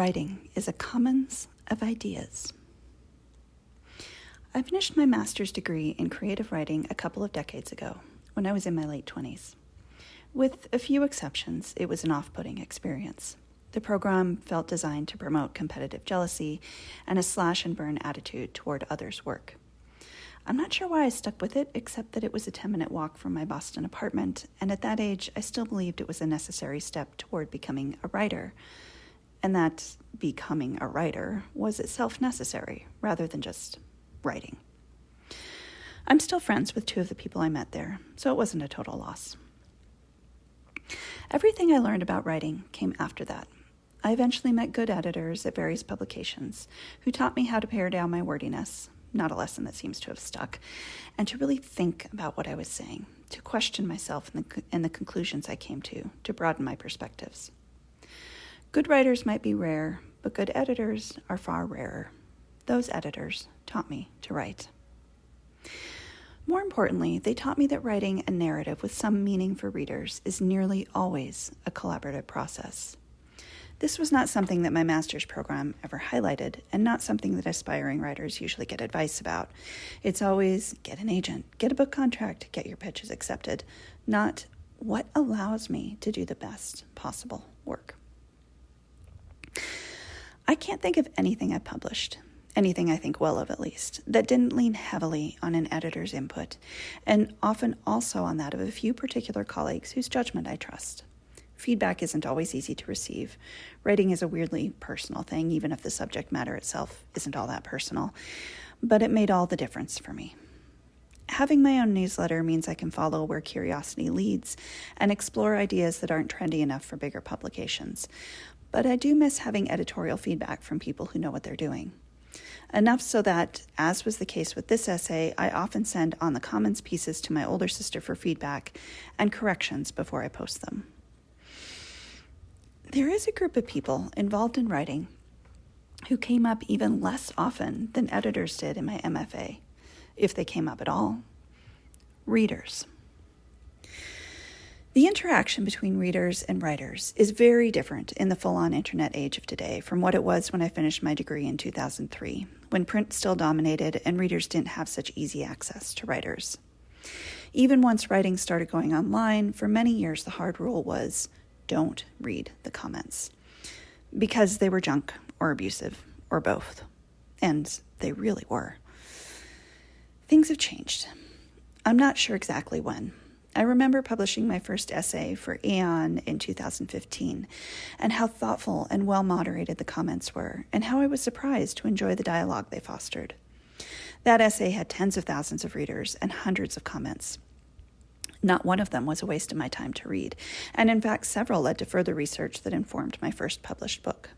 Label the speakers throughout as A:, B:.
A: Writing is a commons of ideas. I finished my master's degree in creative writing a couple of decades ago, when I was in my late 20s. With a few exceptions, it was an off-putting experience. The program felt designed to promote competitive jealousy and a slash-and-burn attitude toward others' work. I'm not sure why I stuck with it, except that it was a 10-minute walk from my Boston apartment, and at that age, I still believed it was a necessary step toward becoming a writer, and that becoming a writer was itself necessary, rather than just writing. I'm still friends with two of the people I met there, so it wasn't a total loss. Everything I learned about writing came after that. I eventually met good editors at various publications who taught me how to pare down my wordiness, not a lesson that seems to have stuck, and to really think about what I was saying, to question myself and the conclusions I came to broaden my perspectives. Good writers might be rare, but good editors are far rarer. Those editors taught me to write. More importantly, they taught me that writing a narrative with some meaning for readers is nearly always a collaborative process. This was not something that my master's program ever highlighted, and not something that aspiring writers usually get advice about. It's always, get an agent, get a book contract, get your pitches accepted, not what allows me to do the best possible work. I can't think of anything I published, anything I think well of at least, that didn't lean heavily on an editor's input, and often also on that of a few particular colleagues whose judgment I trust. Feedback isn't always easy to receive. Writing is a weirdly personal thing, even if the subject matter itself isn't all that personal, but it made all the difference for me. Having my own newsletter means I can follow where curiosity leads and explore ideas that aren't trendy enough for bigger publications. But I do miss having editorial feedback from people who know what they're doing. Enough so that, as was the case with this essay, I often send on the commons pieces to my older sister for feedback and corrections before I post them. There is a group of people involved in writing who came up even less often than editors did in my MFA, if they came up at all. Readers. The interaction between readers and writers is very different in the full-on internet age of today from what it was when I finished my degree in 2003, when print still dominated and readers didn't have such easy access to writers. Even once writing started going online, for many years the hard rule was, don't read the comments, because they were junk or abusive or both, and they really were. Things have changed. I'm not sure exactly when. I remember publishing my first essay for Aeon in 2015, and how thoughtful and well-moderated the comments were, and how I was surprised to enjoy the dialogue they fostered. That essay had tens of thousands of readers and hundreds of comments. Not one of them was a waste of my time to read, and in fact several led to further research that informed my first published book.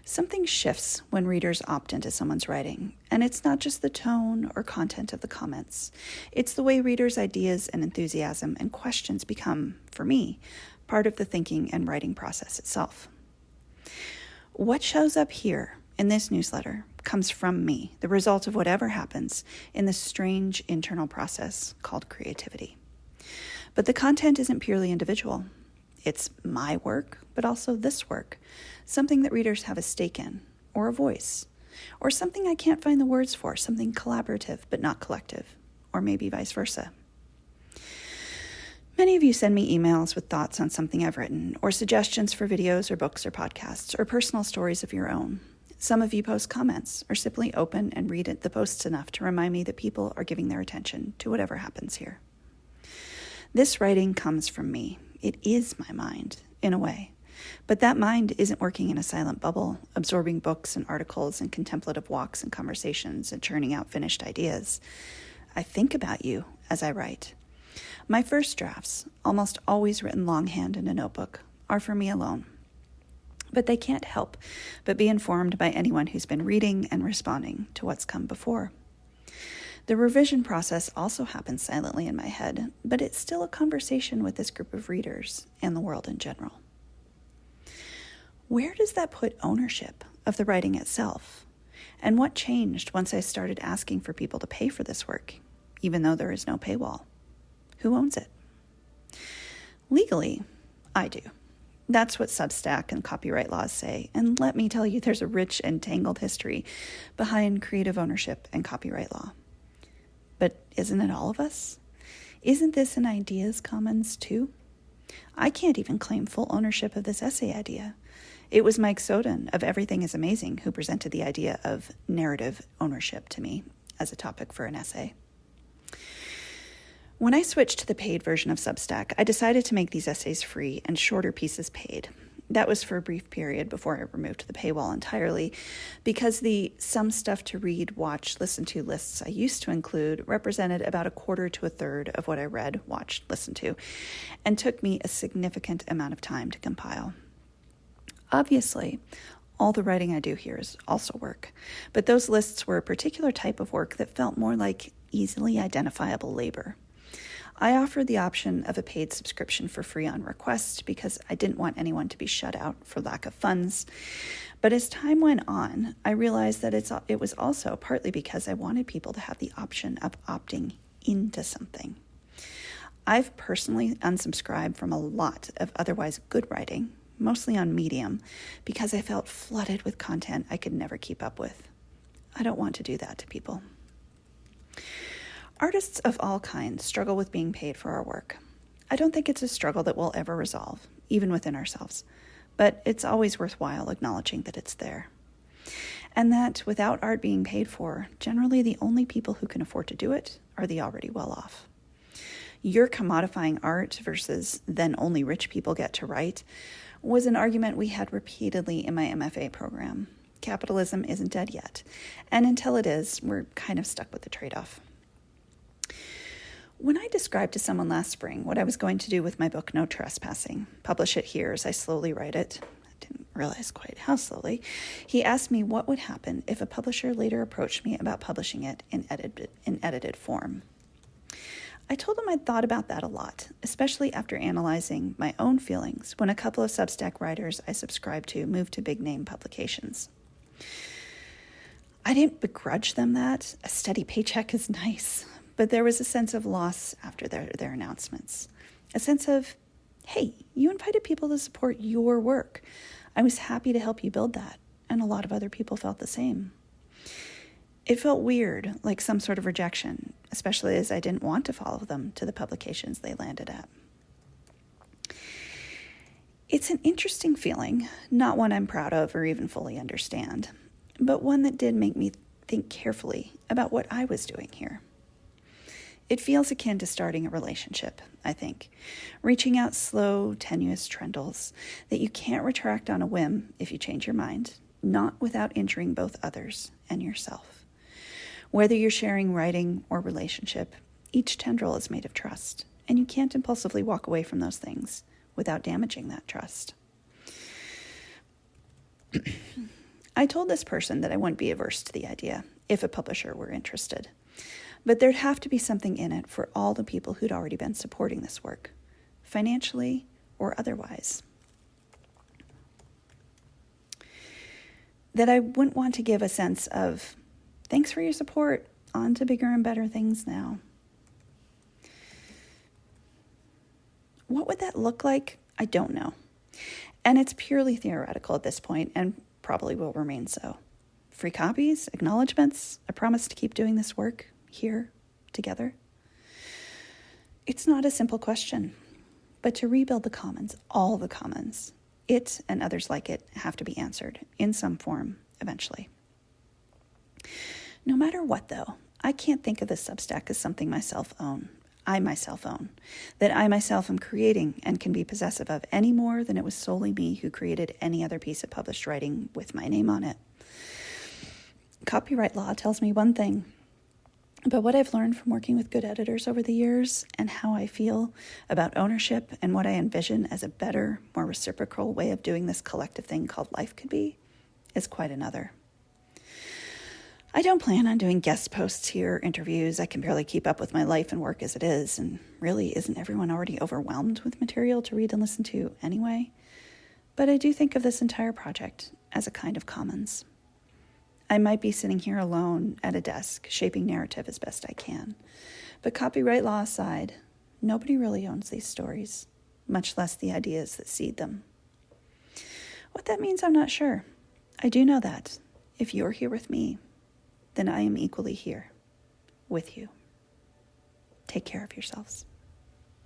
A: Something shifts when readers opt into someone's writing, and it's not just the tone or content of the comments. It's the way readers' ideas and enthusiasm and questions become, for me, part of the thinking and writing process itself. What shows up here in this newsletter comes from me, the result of whatever happens in this strange internal process called creativity. But the content isn't purely individual. It's my work, but also this work, something that readers have a stake in, or a voice, or something I can't find the words for, something collaborative but not collective, or maybe vice versa. Many of you send me emails with thoughts on something I've written, or suggestions for videos or books or podcasts, or personal stories of your own. Some of you post comments, or simply open and read the posts enough to remind me that people are giving their attention to whatever happens here. This writing comes from me. It is my mind, in a way. But that mind isn't working in a silent bubble, absorbing books and articles and contemplative walks and conversations and churning out finished ideas. I think about you as I write. My first drafts, almost always written longhand in a notebook, are for me alone. But they can't help but be informed by anyone who's been reading and responding to what's come before. The revision process also happens silently in my head, but it's still a conversation with this group of readers and the world in general. Where does that put ownership of the writing itself? And what changed once I started asking for people to pay for this work, even though there is no paywall? Who owns it? Legally, I do. That's what Substack and copyright laws say, and let me tell you, there's a rich and tangled history behind creative ownership and copyright law. But isn't it all of us? Isn't this an ideas commons too? I can't even claim full ownership of this essay idea. It was Mike Soden of Everything is Amazing who presented the idea of narrative ownership to me as a topic for an essay. When I switched to the paid version of Substack, I decided to make these essays free and shorter pieces paid. That was for a brief period before I removed the paywall entirely, because the some stuff to read, watch, listen to lists I used to include represented about a quarter to a third of what I read, watched, listened to, and took me a significant amount of time to compile. Obviously, all the writing I do here is also work, but those lists were a particular type of work that felt more like easily identifiable labor. I offered the option of a paid subscription for free on request because I didn't want anyone to be shut out for lack of funds. But as time went on, I realized that it was also partly because I wanted people to have the option of opting into something. I've personally unsubscribed from a lot of otherwise good writing, mostly on Medium, because I felt flooded with content I could never keep up with. I don't want to do that to people. Artists of all kinds struggle with being paid for our work. I don't think it's a struggle that we'll ever resolve, even within ourselves, but it's always worthwhile acknowledging that it's there. And that without art being paid for, generally the only people who can afford to do it are the already well-off. You're commodifying art versus then only rich people get to write was an argument we had repeatedly in my MFA program. Capitalism isn't dead yet, and until it is, we're kind of stuck with the trade-off. When I described to someone last spring what I was going to do with my book No Trespassing, publish it here as I slowly write it, I didn't realize quite how slowly, he asked me what would happen if a publisher later approached me about publishing it in edited form. I told him I'd thought about that a lot, especially after analyzing my own feelings when a couple of Substack writers I subscribed to moved to big-name publications. I didn't begrudge them that. A steady paycheck is nice. But there was a sense of loss after their announcements. A sense of, hey, you invited people to support your work. I was happy to help you build that, and a lot of other people felt the same. It felt weird, like some sort of rejection, especially as I didn't want to follow them to the publications they landed at. It's an interesting feeling, not one I'm proud of or even fully understand, but one that did make me think carefully about what I was doing here. It feels akin to starting a relationship, I think, reaching out slow, tenuous trendles that you can't retract on a whim if you change your mind, not without injuring both others and yourself. Whether you're sharing writing or relationship, each tendril is made of trust, and you can't impulsively walk away from those things without damaging that trust. I told this person that I wouldn't be averse to the idea if a publisher were interested. But there'd have to be something in it for all the people who'd already been supporting this work, financially or otherwise. That I wouldn't want to give a sense of, thanks for your support, on to bigger and better things now. What would that look like? I don't know. And it's purely theoretical at this point, and probably will remain so. Free copies, acknowledgments, a promise to keep doing this work here, together? It's not a simple question, but to rebuild the commons, all the commons, it and others like it have to be answered in some form eventually. No matter what, though, I can't think of this Substack as something I myself own, that I myself am creating and can be possessive of any more than it was solely me who created any other piece of published writing with my name on it. Copyright law tells me one thing, but what I've learned from working with good editors over the years and how I feel about ownership and what I envision as a better, more reciprocal way of doing this collective thing called life could be is quite another. I don't plan on doing guest posts here, interviews. I can barely keep up with my life and work as it is, and really isn't everyone already overwhelmed with material to read and listen to anyway? But I do think of this entire project as a kind of commons. I might be sitting here alone at a desk, shaping narrative as best I can. But copyright law aside, nobody really owns these stories, much less the ideas that seed them. What that means, I'm not sure. I do know that if you're here with me, then I am equally here with you. Take care of yourselves.